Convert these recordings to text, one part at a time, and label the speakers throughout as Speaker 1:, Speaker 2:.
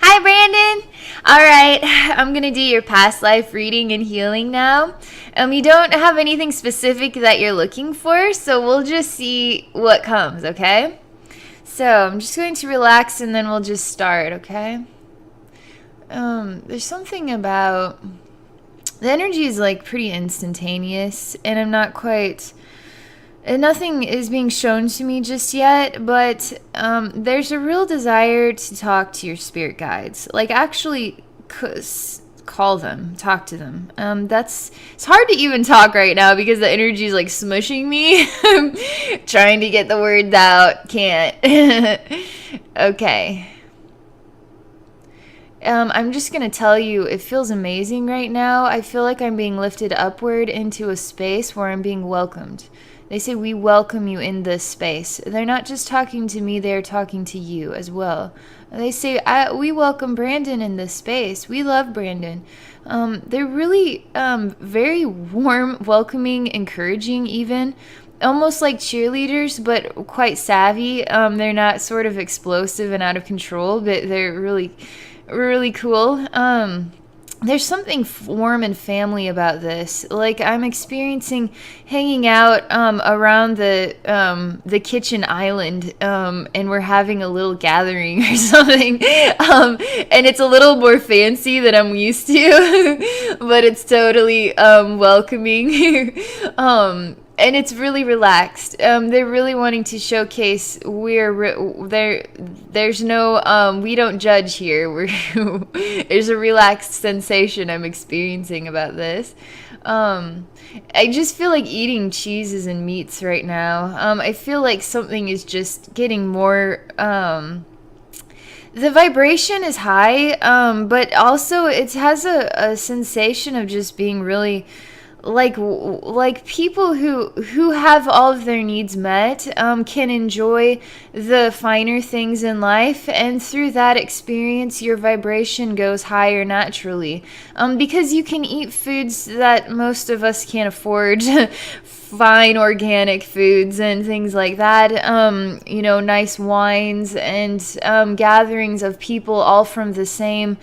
Speaker 1: Hi, Brandon. All right, I'm gonna do your past life reading and healing now. You don't have anything specific that you're looking for, so we'll just see what comes, okay? So I'm just going to relax and then we'll just start, okay? There's something about the energy is like pretty instantaneous, and I'm not quite. And nothing is being shown to me just yet, but there's a real desire to talk to your spirit guides. Like, actually call them, talk to them. It's hard to even talk right now because the energy is like smushing me. Trying to get the words out, can't. Okay. I'm just gonna tell you, it feels amazing right now. I feel like I'm being lifted upward into a space where I'm being welcomed. They say we welcome you in this space. They're not just talking to me, they're talking to you as well. They say, we welcome Brandon in this space. We love Brandon. They're really very warm, welcoming, encouraging even. Almost like cheerleaders, but quite savvy. They're not sort of explosive and out of control, but they're really, really cool. There's something warm and family about this. Like, I'm experiencing hanging out around the kitchen island, and we're having a little gathering or something. And it's a little more fancy than I'm used to, but it's totally welcoming. And it's really relaxed. They're really wanting to showcase there's no we don't judge here. There's a relaxed sensation I'm experiencing about this. I just feel like eating cheeses and meats right now. I feel like something is just getting more. The vibration is high, but also it has a sensation of just being really like people who have all of their needs met, can enjoy the finer things in life, and through that experience your vibration goes higher naturally, because you can eat foods that most of us can't afford. Fine organic foods and things like that, nice wines and gatherings of people all from the same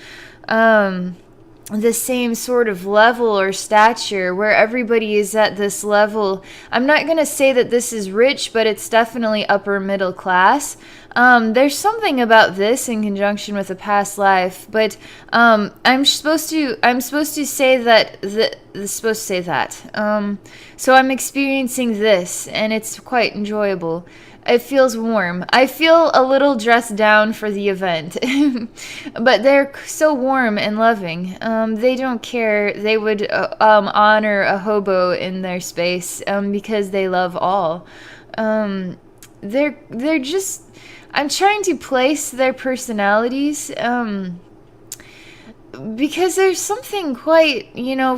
Speaker 1: sort of level or stature, where everybody is at this level. I'm not going to say that this is rich, but it's definitely upper middle class. There's something about this in conjunction with a past life, but I'm supposed to say that. So I'm experiencing this, and it's quite enjoyable. It feels warm. I feel a little dressed down for the event. But they're so warm and loving. They don't care. They would honor a hobo in their space, because they love all. They're just... I'm trying to place their personalities, because there's something quite,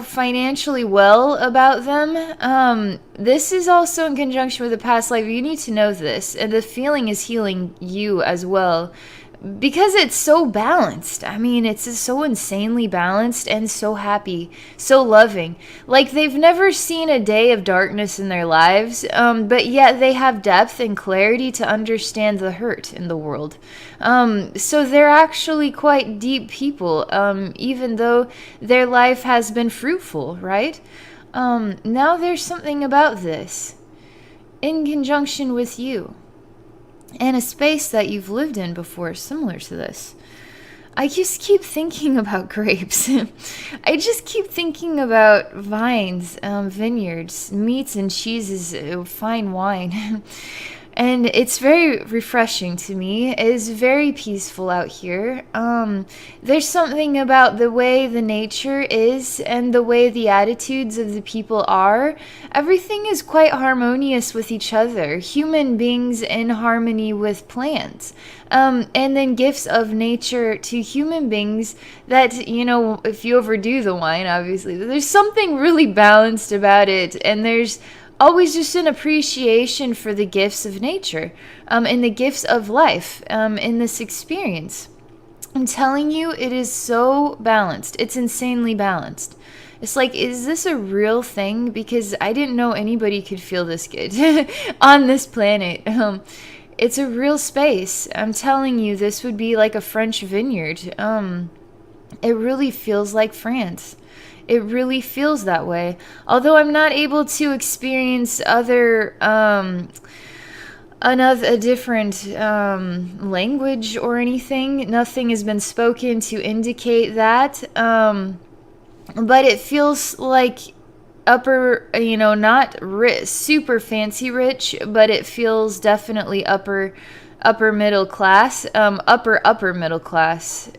Speaker 1: financially well about them. This is also in conjunction with the past life. You need to know this, and the feeling is healing you as well, because it's so balanced. I mean, it's so insanely balanced and so happy, so loving. Like, they've never seen a day of darkness in their lives, but yet they have depth and clarity to understand the hurt in the world. So they're actually quite deep people, even though their life has been fruitful, right? Now there's something about this in conjunction with you, and a space that you've lived in before similar to this. I just keep thinking about grapes. I just keep thinking about vines, vineyards, meats and cheeses, fine wine. And it's very refreshing to me. It is very peaceful out here. There's something about the way the nature is and the way the attitudes of the people are. Everything is quite harmonious with each other. Human beings in harmony with plants. And then gifts of nature to human beings that, if you overdo the wine, obviously, there's something really balanced about it. And there's always just an appreciation for the gifts of nature, and the gifts of life, in this experience. I'm telling you, it is so balanced. It's insanely balanced. It's like, is this a real thing? Because I didn't know anybody could feel this good on this planet. It's a real space. I'm telling you, this would be like a French vineyard. It really feels like France. It really feels that way. Although I'm not able to experience a different language or anything. Nothing has been spoken to indicate that. But it feels like upper, not super fancy rich, but it feels definitely upper middle class, upper middle class.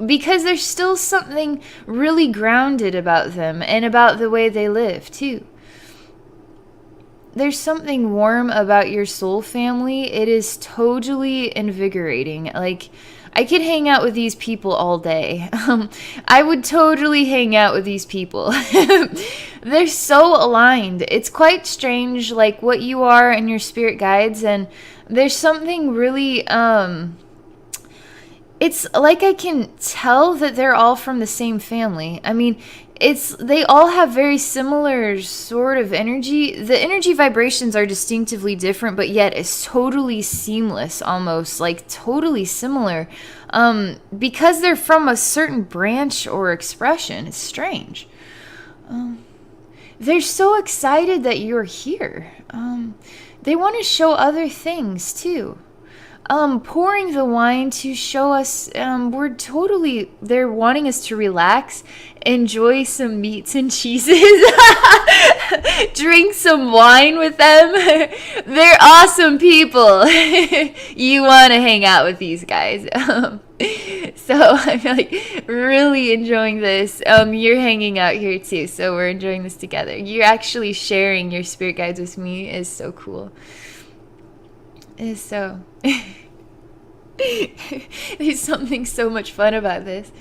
Speaker 1: Because there's still something really grounded about them and about the way they live too. There's something warm about your soul family. It is totally invigorating. Like, I could hang out with these people all day. I would totally hang out with these people. They're so aligned. It's quite strange, like what you are and your spirit guides. And there's something really, it's like I can tell that they're all from the same family. I mean, they all have very similar sort of energy. The energy vibrations are distinctively different, but yet it's totally seamless, almost like totally similar, because they're from a certain branch or expression. It's strange. They're so excited that you're here. They want to show other things too. Pouring the wine to show us, they're wanting us to relax, enjoy some meats and cheeses, drink some wine with them. They're awesome people. You want to hang out with these guys. So I'm like really enjoying this. You're hanging out here too, so we're enjoying this together. You're actually sharing your spirit guides with me is so cool. Is so there's something so much fun about this.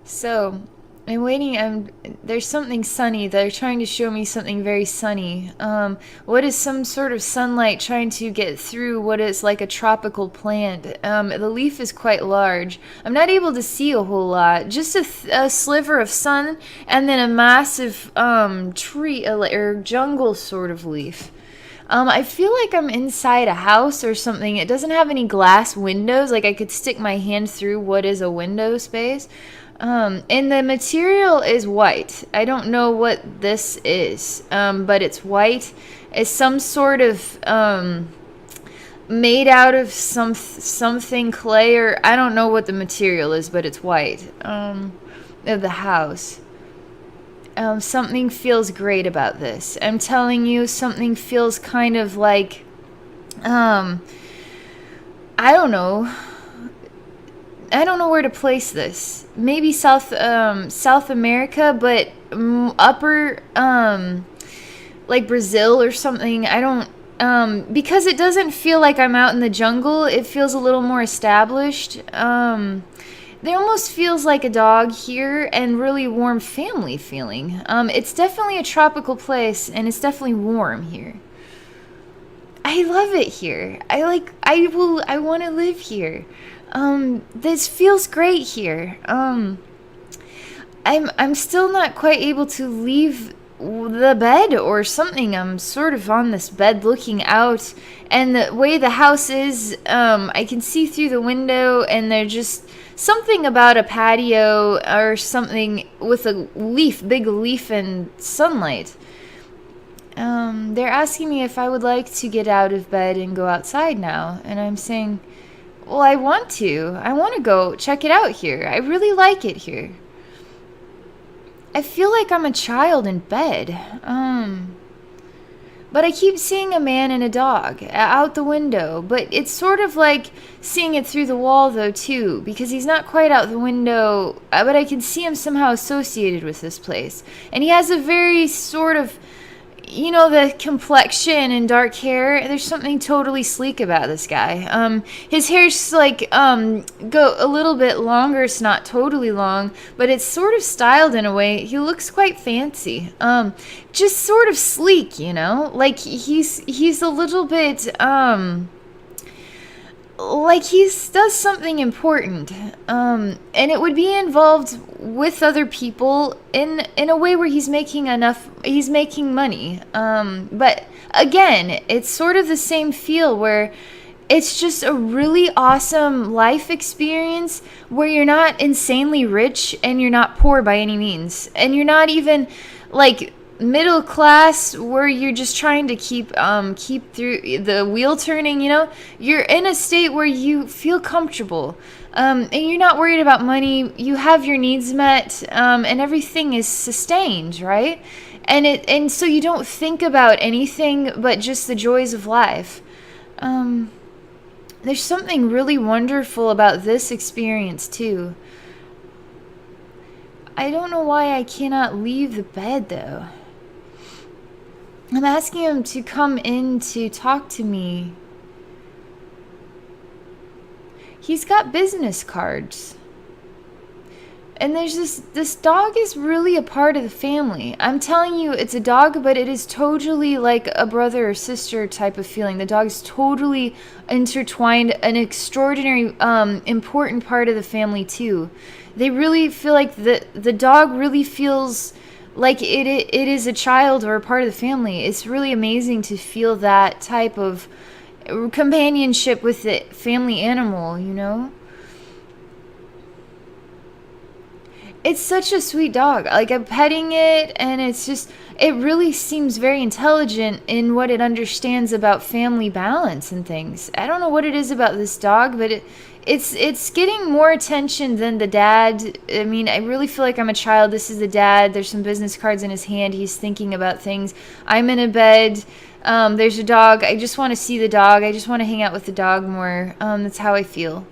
Speaker 1: So I'm waiting. There's something sunny. They're trying to show me something very sunny. What is some sort of sunlight trying to get through what is like a tropical plant? The leaf is quite large. I'm not able to see a whole lot. Just a sliver of sun and then a massive tree or jungle sort of leaf. I feel like I'm inside a house or something. It doesn't have any glass windows. Like I could stick my hand through what is a window space. And the material is white. I don't know what this is, but it's white. It's some sort of made out of something clay, or I don't know what the material is, but it's white. Of the house. Something feels great about this. I'm telling you, something feels kind of like, I don't know where to place this. Maybe South America, but upper, like Brazil or something. I don't, because it doesn't feel like I'm out in the jungle. It feels a little more established. There almost feels like a dog here and really warm family feeling. It's definitely a tropical place and it's definitely warm here. I love it here. I want to live here. This feels great here. I'm still not quite able to leave the bed or something. I'm sort of on this bed looking out, and the way the house is, I can see through the window, and there's just something about a patio or something with a big leaf and sunlight. They're asking me if I would like to get out of bed and go outside now, and I'm saying, well, I want to go check it out here. I really like it here. I feel like I'm a child in bed. But I keep seeing a man and a dog out the window. But it's sort of like seeing it through the wall, though, too. Because he's not quite out the window. But I can see him somehow associated with this place. And he has a very sort of, the complexion and dark hair. There's something totally sleek about this guy. His hair's like go a little bit longer. It's not totally long, but it's sort of styled in a way. He looks quite fancy. Just sort of sleek, like he's a little bit like he does something important, and it would be involved with other people in a way where he's making money, but again, it's sort of the same feel where it's just a really awesome life experience where you're not insanely rich and you're not poor by any means, and you're not even like middle class where you're just trying to keep through the wheel turning, you're in a state where you feel comfortable, and you're not worried about money, you have your needs met, and everything is sustained, right? And so you don't think about anything but just the joys of life. There's something really wonderful about this experience too. I don't know why I cannot leave the bed though. I'm asking him to come in to talk to me. He's got business cards. And there's this dog is really a part of the family. I'm telling you, it's a dog, but it is totally like a brother or sister type of feeling. The dog's totally intertwined, an extraordinary, important part of the family too. They really feel like the dog really feels like it is a child or a part of the family. It's really amazing to feel that type of companionship with the family animal. It's such a sweet dog. Like, I'm petting it, and it really seems very intelligent in what it understands about family balance and things. I don't know what it is about this dog, but it's getting more attention than the dad. I mean, I really feel like I'm a child. This is the dad. There's some business cards in his hand. He's thinking about things. I'm in a bed. There's a dog. I just want to see the dog. I just want to hang out with the dog more. That's how I feel.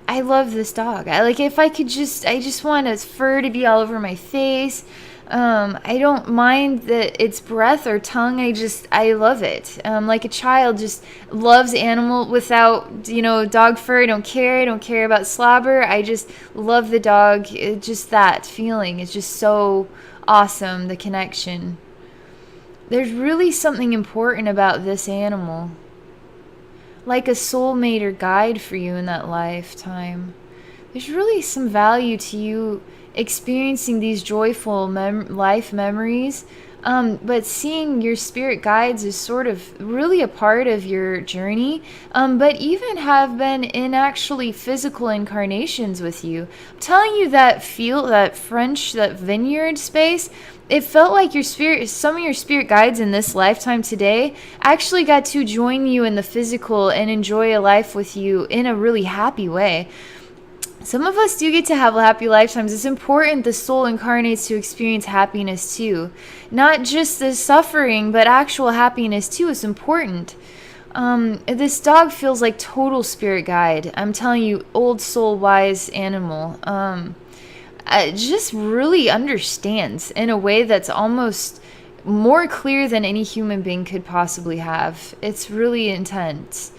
Speaker 1: I love this dog. I just want its fur to be all over my face. I don't mind that its breath or tongue. I love it. Like a child just loves animal without, dog fur. I don't care. I don't care about slobber. I just love the dog. Just that feeling is just so awesome, the connection. There's really something important about this animal. Like a soulmate or guide for you in that lifetime. There's really some value to you experiencing these joyful life memories, but seeing your spirit guides is sort of really a part of your journey, but even have been in actually physical incarnations with you. I'm telling you, that vineyard space, it felt like some of your spirit guides in this lifetime today actually got to join you in the physical and enjoy a life with you in a really happy way. Some of us do get to have happy lifetimes. It's important the soul incarnates to experience happiness too. Not just the suffering, but actual happiness too is important. This dog feels like total spirit guide. I'm telling you, old soul wise animal. Just really understands in a way that's almost more clear than any human being could possibly have. It's really intense.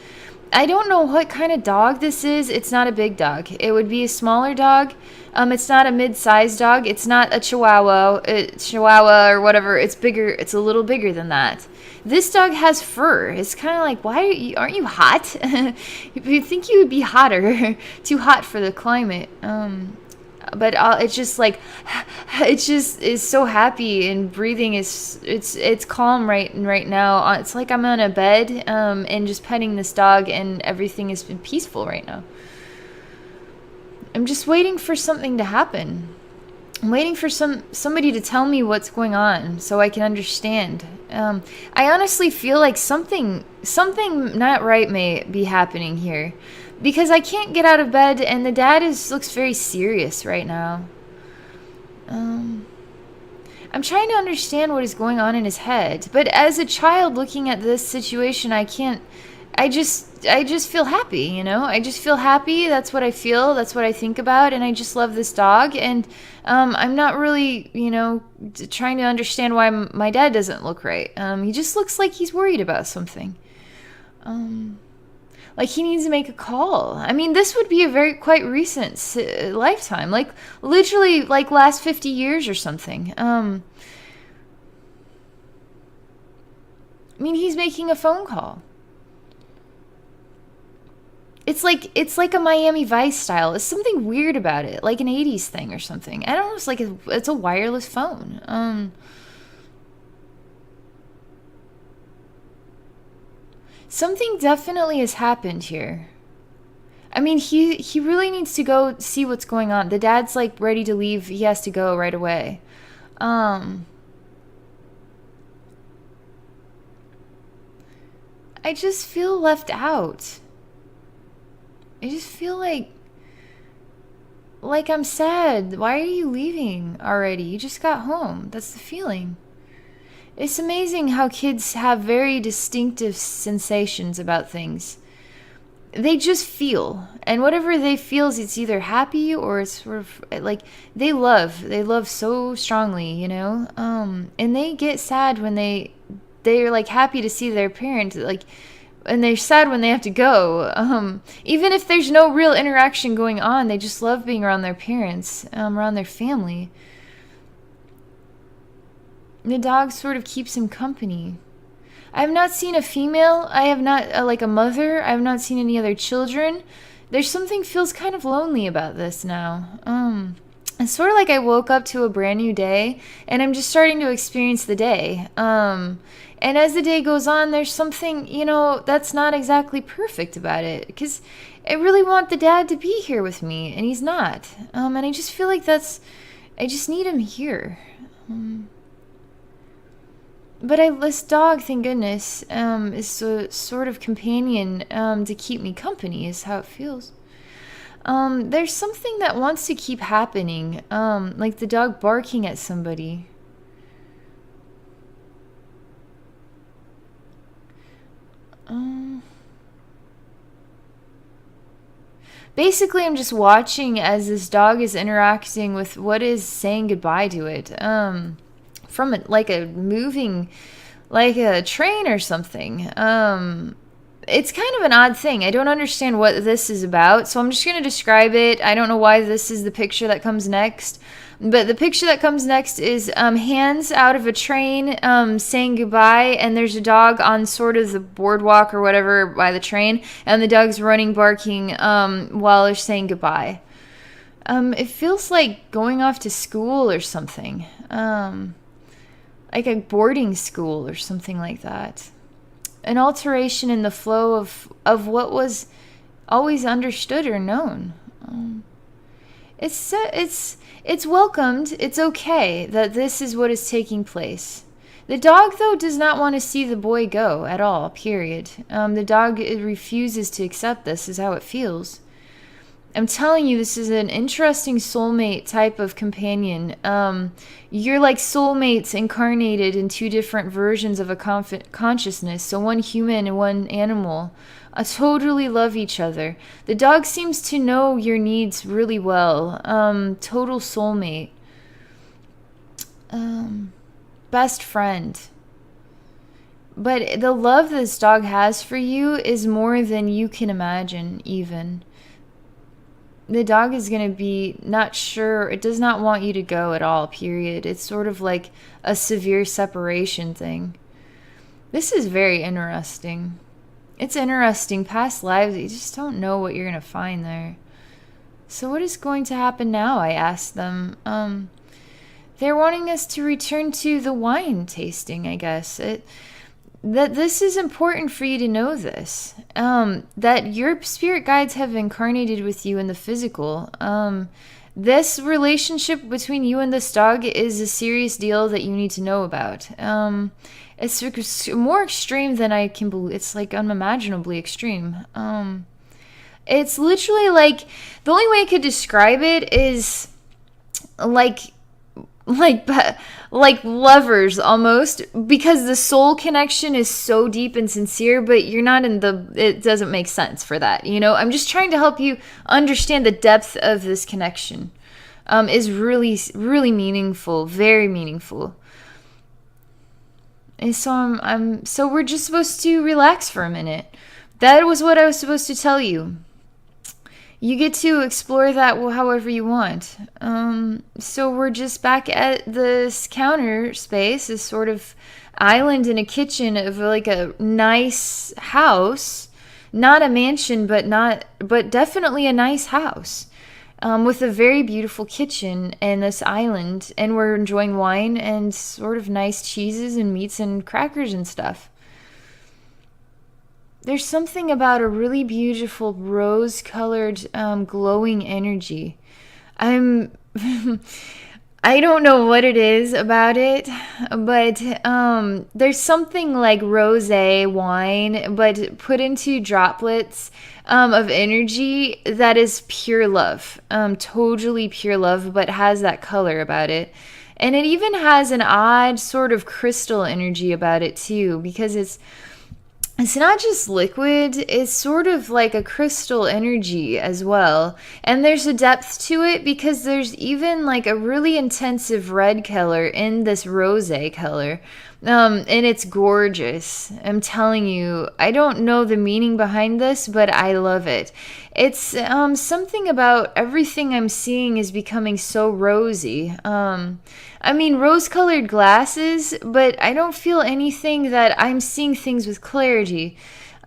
Speaker 1: I don't know what kind of dog this is. It's not a big dog. It would be a smaller dog. It's not a mid-sized dog. It's not a Chihuahua or whatever. It's bigger. It's a little bigger than that. This dog has fur. It's kind of like, aren't you hot? You'd think you would be hotter. Too hot for the climate. But it's just like, it just is so happy, and breathing it's calm right now. It's like I'm on a bed, and just petting this dog, and everything has been peaceful right now. I'm just waiting for something to happen. I'm waiting for somebody to tell me what's going on so I can understand. I honestly feel like something not right may be happening here. Because I can't get out of bed, and the dad looks very serious right now. I'm trying to understand what is going on in his head, but as a child looking at this situation, I just feel happy, I just feel happy. That's what I feel. That's what I think about, and I just love this dog, and I'm not really, trying to understand why my dad doesn't look right. He just looks like he's worried about something. Like he needs to make a call. I mean, this would be a quite recent lifetime, like literally like last 50 years or something. I mean, he's making a phone call. it's like a Miami Vice style. It's something weird about it, like an 80s thing or something. I don't know, it's like it's a wireless phone. Something definitely has happened here. I mean, he really needs to go see what's going on. The dad's like ready to leave. He has to go right away. Um I just feel left out. I just feel like I'm sad. Why are you leaving already? You just got home. That's the feeling. It's amazing how kids have very distinctive sensations about things. They just feel, and whatever they feel is it's either happy or it's sort of like they love so strongly, and they get sad when they're like happy to see their parent, like, and they're sad when they have to go. Even if there's no real interaction going on, they just love being around their parents, around their family. The dog sort of keeps him company. I have not seen a female. I have not, like a mother. I have not seen any other children. There's something feels kind of lonely about this now. It's sort of like I woke up to a brand new day, and I'm just starting to experience the day. And as the day goes on, there's something, that's not exactly perfect about it. Because I really want the dad to be here with me, and he's not. And I just feel like I just need him here. But this dog, thank goodness, is a sort of companion to keep me company, is how it feels. There's something that wants to keep happening, like the dog barking at somebody. Basically, I'm just watching as this dog is interacting with what is saying goodbye to it. From like a moving, like a train or something. It's kind of an odd thing. I don't understand what this is about, so I'm just going to describe it. I don't know why this is the picture that comes next, but the picture that comes next is hands out of a train saying goodbye, and there's a dog on sort of the boardwalk or whatever by the train, and the dog's running, barking while they're saying goodbye. It feels like going off to school or something. Like a boarding school or something like that. An alteration in the flow of what was always understood or known. It's welcomed. It's okay that this is what is taking place. The dog, though, does not want to see the boy go at all, period. The dog refuses to accept this, is how it feels. I'm telling you, this is an interesting soulmate type of companion. You're like soulmates incarnated in two different versions of a consciousness. So one human and one animal. Totally love each other. The dog seems to know your needs really well. Total soulmate. Best friend. But the love this dog has for you is more than you can imagine, even. The dog is going to be not sure. It does not want you to go at all, period. It's sort of like a severe separation thing. This is very interesting. It's interesting. Past lives, you just don't know what you're going to find there. So what is going to happen now, I asked them. They're wanting us to return to the wine tasting, I guess. That this is important for you to know this, that your spirit guides have incarnated with you in the physical. This relationship between you and this dog is a serious deal that you need to know about. It's more extreme than I can believe. It's like unimaginably extreme. It's literally like, the only way I could describe it is like lovers almost, because the soul connection is so deep and sincere, but you're not it doesn't make sense for that, I'm just trying to help you understand the depth of this connection. Is really, really meaningful, very meaningful. And so we're just supposed to relax for a minute. That was what I was supposed to tell you. You get to explore that however you want. So we're just back at this counter space, this sort of island in a kitchen of like a nice house. not a mansion, but definitely a nice house. With a very beautiful kitchen and this island, and we're enjoying wine and sort of nice cheeses and meats and crackers and stuff. There's something about a really beautiful rose-colored, glowing energy. I'm I don't know what it is about it, but there's something like rosé wine, but put into droplets of energy that is pure love, totally pure love, but has that color about it. And it even has an odd sort of crystal energy about it too, because it's not just liquid, it's sort of like a crystal energy as well. And there's a depth to it because there's even like a really intensive red color in this rosé color. And it's gorgeous. I'm telling you, I don't know the meaning behind this, but I love it. It's something about everything I'm seeing is becoming so rosy. I mean, rose-colored glasses, but I don't feel anything that I'm seeing things with clarity.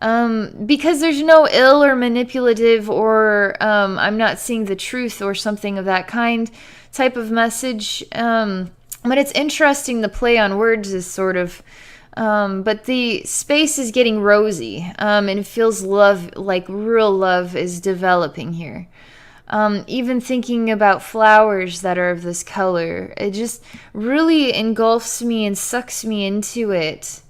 Speaker 1: Because there's no ill or manipulative or I'm not seeing the truth or something of that kind type of message. But it's interesting, the play on words is sort of, but the space is getting rosy, and it feels love, like real love is developing here. Even thinking about flowers that are of this color, it just really engulfs me and sucks me into it.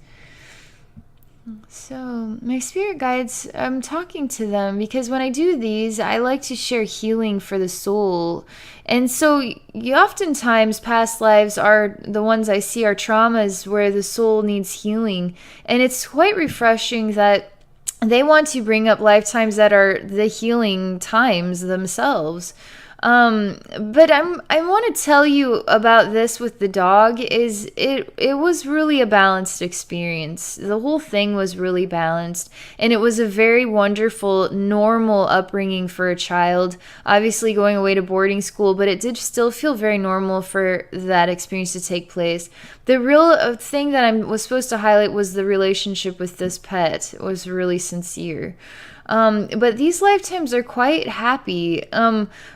Speaker 1: So, my spirit guides, I'm talking to them because when I do these, I like to share healing for the soul. And so, oftentimes, past lives are the ones I see are traumas where the soul needs healing. And it's quite refreshing that they want to bring up lifetimes that are the healing times themselves. But I want to tell you about this with the dog is it was really a balanced experience. The whole thing was really balanced, and it was a very wonderful, normal upbringing for a child. Obviously going away to boarding school, but it did still feel very normal for that experience to take place. The real thing that I was supposed to highlight was the relationship with this pet. It was really sincere. But these lifetimes are quite happy.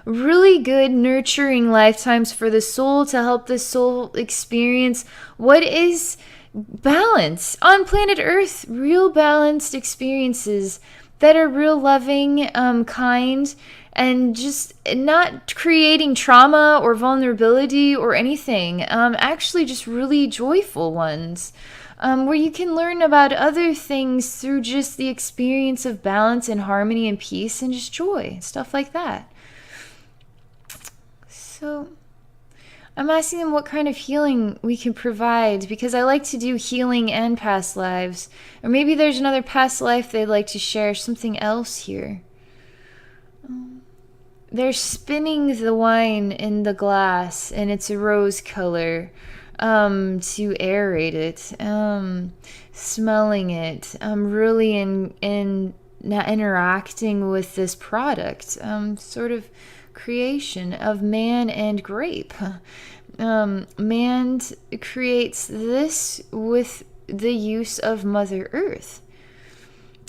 Speaker 1: Really good, nurturing lifetimes for the soul to help the soul experience what is balance on planet Earth. Real balanced experiences that are real loving, kind, and just not creating trauma or vulnerability or anything. Actually, just really joyful ones. Where you can learn about other things through just the experience of balance and harmony and peace and just joy, stuff like that. So I'm asking them what kind of healing we can provide because I like to do healing and past lives. Or maybe there's another past life they'd like to share, something else here. They're spinning the wine in the glass and it's a rose color. To aerate it, smelling it, really in interacting with this product, sort of creation of man and grape. Man creates this with the use of Mother Earth.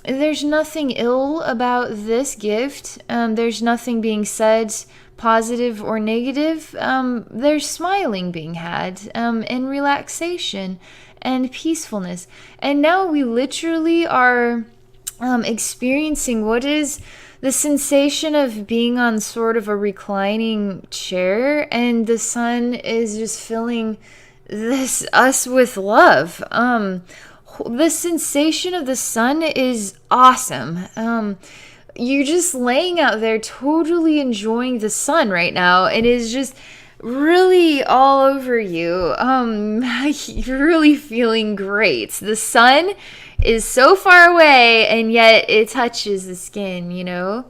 Speaker 1: There's nothing ill about this gift. There's nothing being said positive or negative. There's smiling being had, and relaxation and peacefulness. And now we literally are experiencing what is the sensation of being on sort of a reclining chair, and the sun is just filling us with love. The sensation of the sun is awesome. You're just laying out there totally enjoying the sun right now. It is just really all over you. You're really feeling great. The sun is so far away and yet it touches the skin, you know?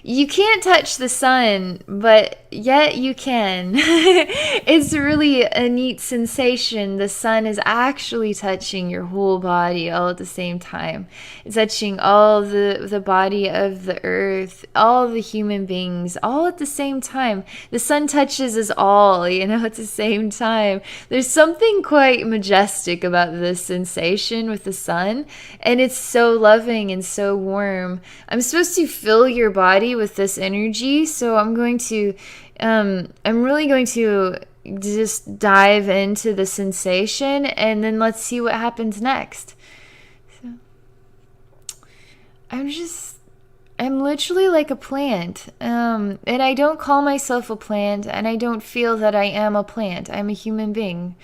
Speaker 1: You can't touch the sun, but yet you can. It's really a neat sensation. The sun is actually touching your whole body all at the same time. It's touching all the body of the earth, all the human beings, all at the same time. The sun touches us all, you know, at the same time. There's something quite majestic about this sensation with the sun. And it's so loving and so warm. I'm supposed to fill your body with this energy, so I'm really going to just dive into the sensation, and then let's see what happens next. So I'm just I'm literally like a plant. And I don't call myself a plant, and I don't feel that I am a plant. I'm a human being.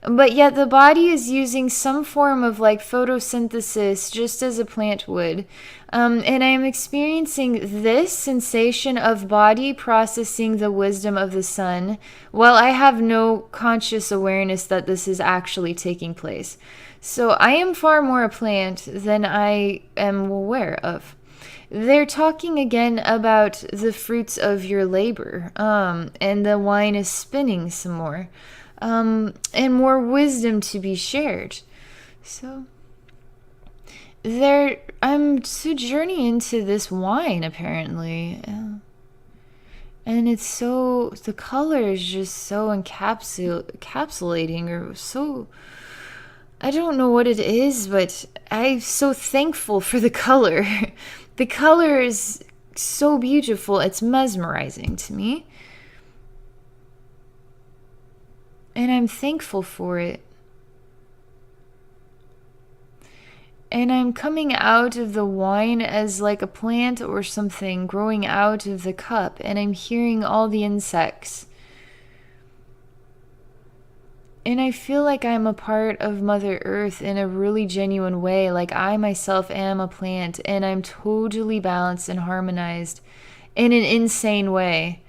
Speaker 1: But yet the body is using some form of like photosynthesis just as a plant would. And I am experiencing this sensation of body processing the wisdom of the sun while I have no conscious awareness that this is actually taking place. So I am far more a plant than I am aware of. They're talking again about the fruits of your labor, and the wine is spinning some more, and more wisdom to be shared. So I'm sojourning into this wine apparently, and the color is just so encapsulating, or so. I don't know what it is, but I'm so thankful for the color. The color is so beautiful. It's mesmerizing to me. And I'm thankful for it. And I'm coming out of the wine as like a plant or something growing out of the cup. And I'm hearing all the insects. And I feel like I'm a part of Mother Earth in a really genuine way. Like I myself am a plant, and I'm totally balanced and harmonized in an insane way.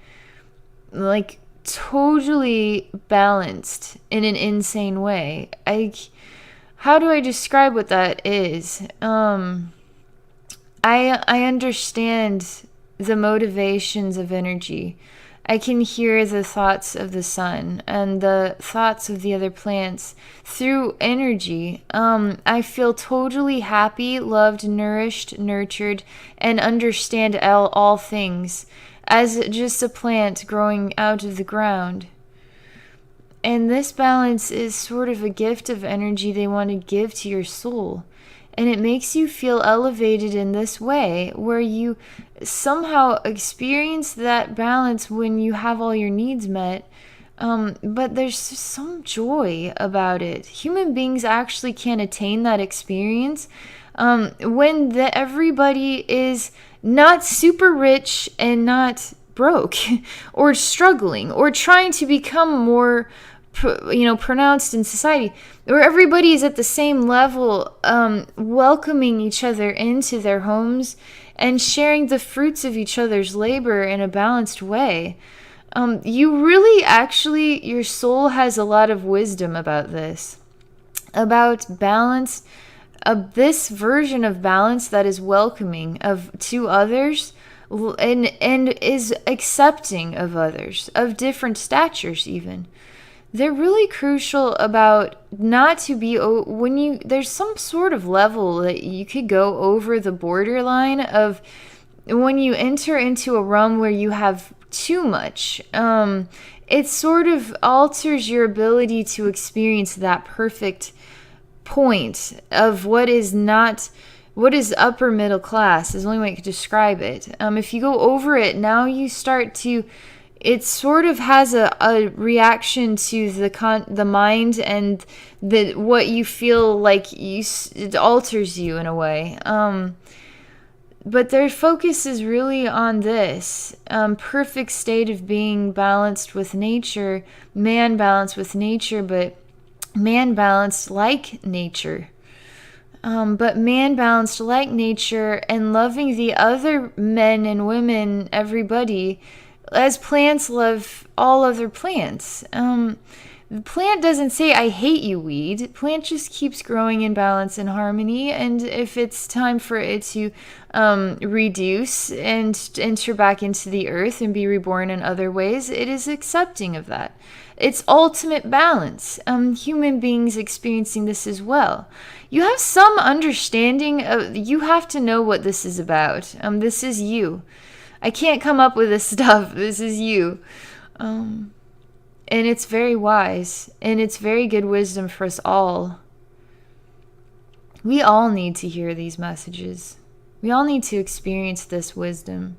Speaker 1: Like totally balanced in an insane way. How do I describe what that is? I understand the motivations of energy. I can hear the thoughts of the sun and the thoughts of the other plants through energy. I feel totally happy, loved, nourished, nurtured, and understand all things as just a plant growing out of the ground. And this balance is sort of a gift of energy they want to give to your soul. And it makes you feel elevated in this way, where you somehow experience that balance when you have all your needs met. But there's some joy about it. Human beings actually can attain that experience when everybody is not super rich and not broke or struggling or trying to become more pronounced in society, where everybody is at the same level, welcoming each other into their homes and sharing the fruits of each other's labor in a balanced way. You really actually, your soul has a lot of wisdom about this, about balance, of this version of balance that is welcoming to others, and is accepting of others of different statures even. They're really crucial about not to be, there's some sort of level that you could go over the borderline of when you enter into a realm where you have too much. It sort of alters your ability to experience that perfect point of what is upper middle class is the only way I could describe it. If you go over it, now you start to, it sort of has a reaction to the mind, and what you feel like it alters you in a way. But their focus is really on this perfect state of being balanced with nature, man balanced with nature, but man balanced like nature. But man balanced like nature and loving the other men and women, everybody, as plants love all other plants. The plant doesn't say, I hate you, weed. The plant just keeps growing in balance and harmony. And if it's time for it to reduce and enter back into the earth and be reborn in other ways, it is accepting of that. It's ultimate balance. Human beings experiencing this as well. You have some understanding you have to know what this is about. This is you. I can't come up with this stuff. This is you. And it's very wise. And it's very good wisdom for us all. We all need to hear these messages. We all need to experience this wisdom.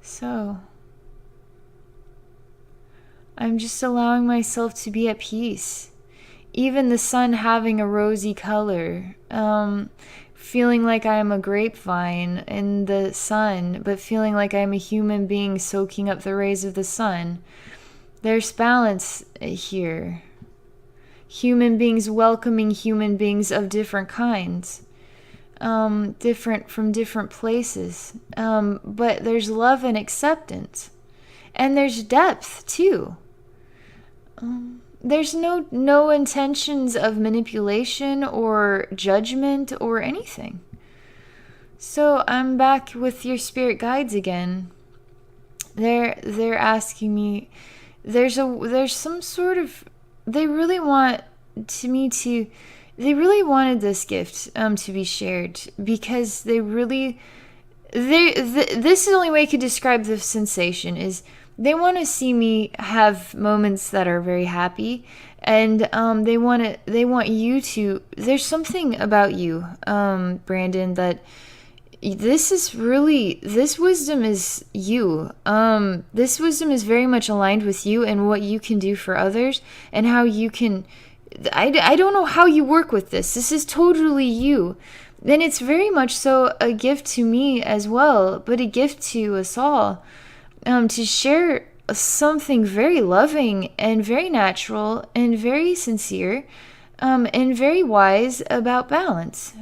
Speaker 1: So, I'm just allowing myself to be at peace. Even the sun having a rosy color, feeling like I am a grapevine in the sun, but feeling like I'm a human being soaking up the rays of the sun. There's balance here. Human beings welcoming human beings of different kinds, different from different places. But there's love and acceptance. And there's depth, too. There's no intentions of manipulation or judgment or anything. So I'm back with your spirit guides again. They're asking me. There's some sort of. They really want me to. They really wanted this gift to be shared because they really. This is the only way I could describe the sensation is. They want to see me have moments that are very happy, and they want you to. There's something about you, Brandon, that this wisdom is you. This wisdom is very much aligned with you and what you can do for others and how you can. I don't know how you work with this. This is totally you. And it's very much so a gift to me as well, but a gift to us all. To share something very loving and very natural and very sincere and very wise about balance,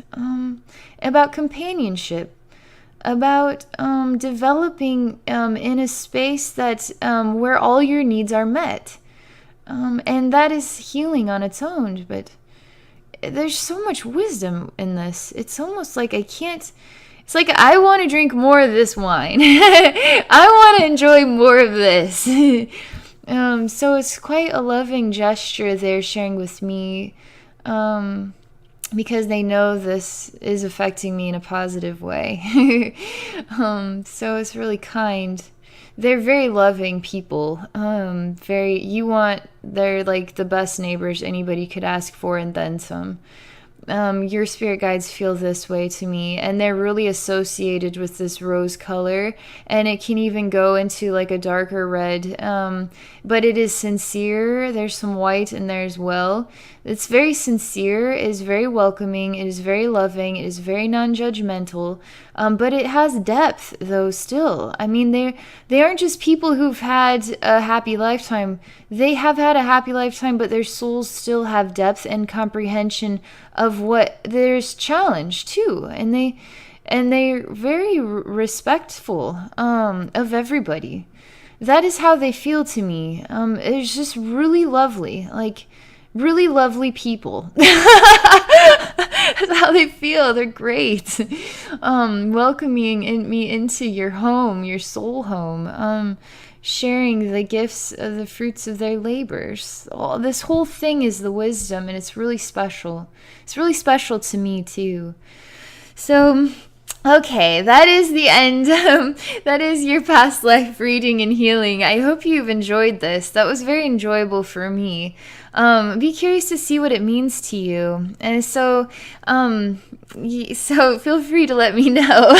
Speaker 1: about companionship, about developing in a space that where all your needs are met. And that is healing on its own, but there's so much wisdom in this. It's almost like I can't... It's like, I want to drink more of this wine. I want to enjoy more of this. So it's quite a loving gesture they're sharing with me because they know this is affecting me in a positive way. So it's really kind. They're very loving people. They're like the best neighbors anybody could ask for and then some. Your spirit guides feel this way to me, and they're really associated with this rose color, and it can even go into like a darker red, but it is sincere. There's some white in there as well. It's very sincere, it is very welcoming, it is very loving, it is very non-judgmental, but it has depth though still. I mean, they aren't just people who've had a happy lifetime. They have had a happy lifetime, but their souls still have depth and comprehension of what there's challenge too, and they're very respectful of everybody. That is how they feel to me. It's just really lovely, like really lovely people. That's how they feel. They're great. Welcoming me into your home, your soul home. Sharing the gifts of the fruits of their labors. This whole thing is the wisdom, and it's really special. It's really special to me too. So, okay, that is the end. That is your past life reading and healing. I hope you've enjoyed this. That was very enjoyable for me. Be curious to see what it means to you. And so feel free to let me know.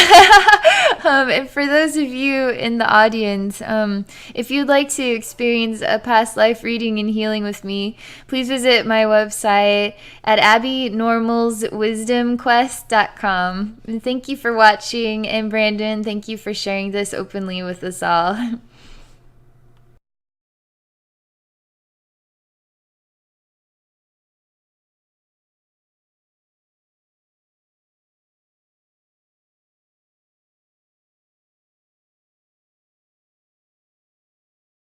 Speaker 1: And for those of you in the audience, if you'd like to experience a past life reading and healing with me, please visit my website at abbynormalswisdomquest.com. And thank you for watching, and Brandon, thank you for sharing this openly with us all.